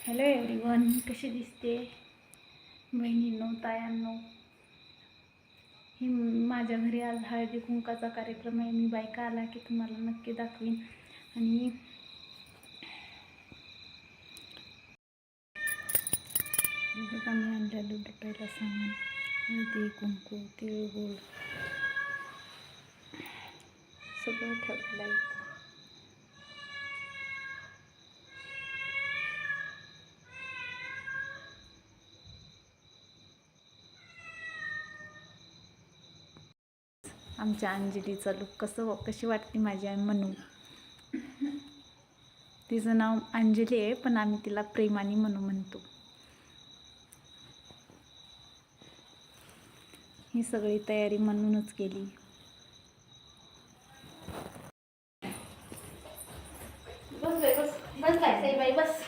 Hello everyone, कशी दिसते बहिणींनो, तायांनो. ही माझ्या घरी आज हळदी कुंकाचा कार्यक्रम आहे. मी बायका आला की तुम्हाला नक्की दाखवीन. आणि बघा, मी आणलेलं दुटायला सामान, हळदी कुंकू तिळगुळ सगळं ठेवलेलं आहे. आमच्या अंजलीचा लुक कशी वाटते माझी मनू. तिचं नाव अंजली आहे, पण आम्ही तिला प्रेमाने मनू म्हणतो. ही सगळी तयारी म्हणूनच केली. बस काय बाई बस.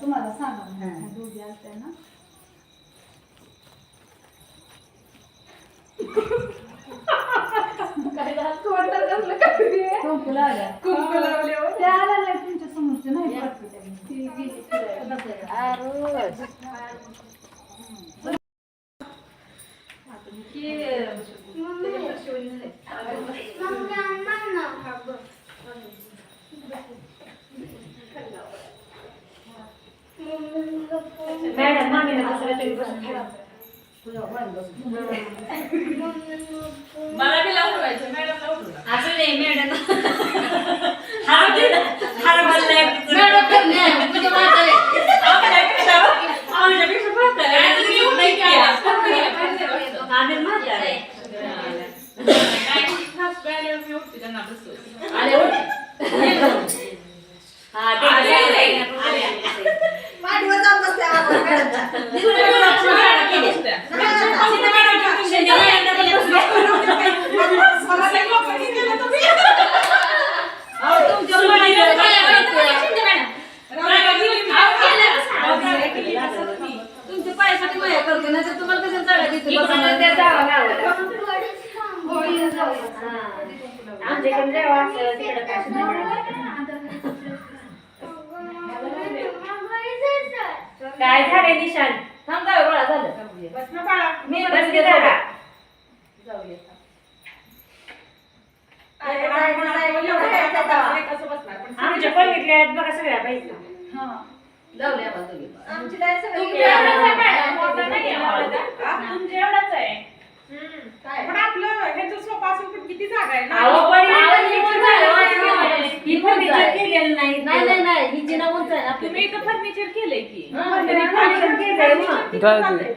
तुम्हाला सांगा दोघी असते ना. कुंकू लावले ते आला नाही तुमच्या समोरचे नाही. मॅडम मामी मला बी लावून व्हायचं. मॅडम लावून असं नाही. मॅडम काय झाले निशान थांब जाऊ गोळा झालं. बस ना बाळा, मी बस घे जरा जाऊया. आमच्या पलीकडल्या आहेत बघा सगळ्या बाईचा. हां जाऊया बाजूला. आमची काय सगळी तुमच्या एवढाच आहे. पण आपलं ह्याचं सोफा असेल पण किती जागा आहे ना. ही फर्निचर केलेलं नाही. नाही नाही ही जिना उंच आहे ना. तुम्ही इथं फर्निचर केलंय की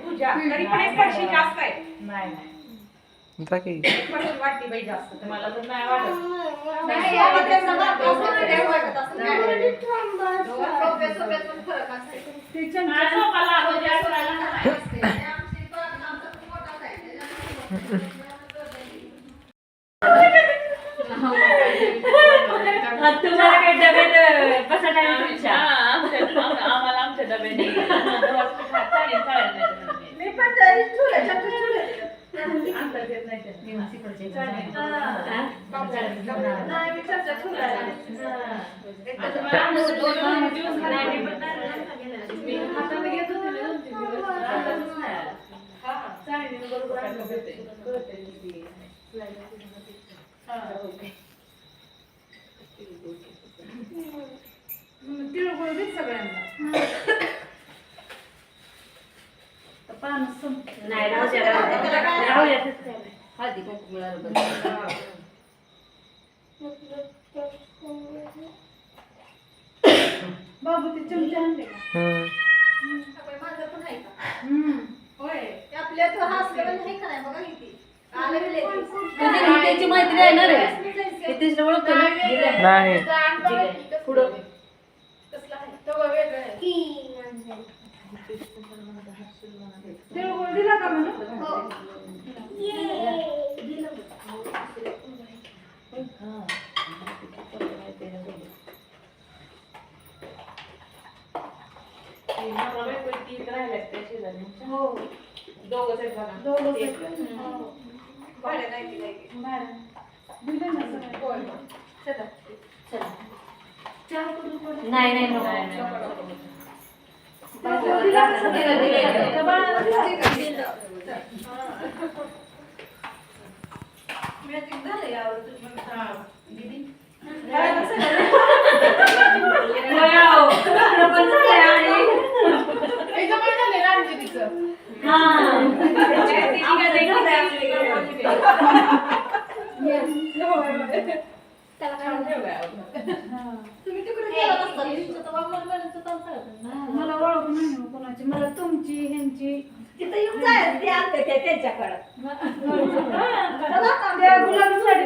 पूजा तरी पण एक वर्षी जास्त आहे. नाही वाटते बाई जास्त तुम्हाला तर नाही वाटत. तुम्हाला काही डब्यात बसायला आम्हाला आमच्या डब्याने मी पण तिळगुळ देत सगळ्यांना. नाही हळदी कुंकू बाबू ते चमचे आणले का? माझं पण आहे का? होय आपल्या तो हसलं नाही का नाही बघा किती त्याची मैत्री आहे ना रे. कितीच ओळखतो नाही पुढं कसला आहे तो वेगळा आहे. तिळगुळ दिला का म्हणून? हो दिला. हो दोघंच आहेत बघा. दोघंच आहेत. भाडं दिलं ना सगळं. चला चहा करून पडतो. नाही त्या बाळाला दिलं. दीदी मला ओळख नाही कोणाची, मला तुमची ह्यांची तिथं येऊन जायचं ते त्यांच्याकडं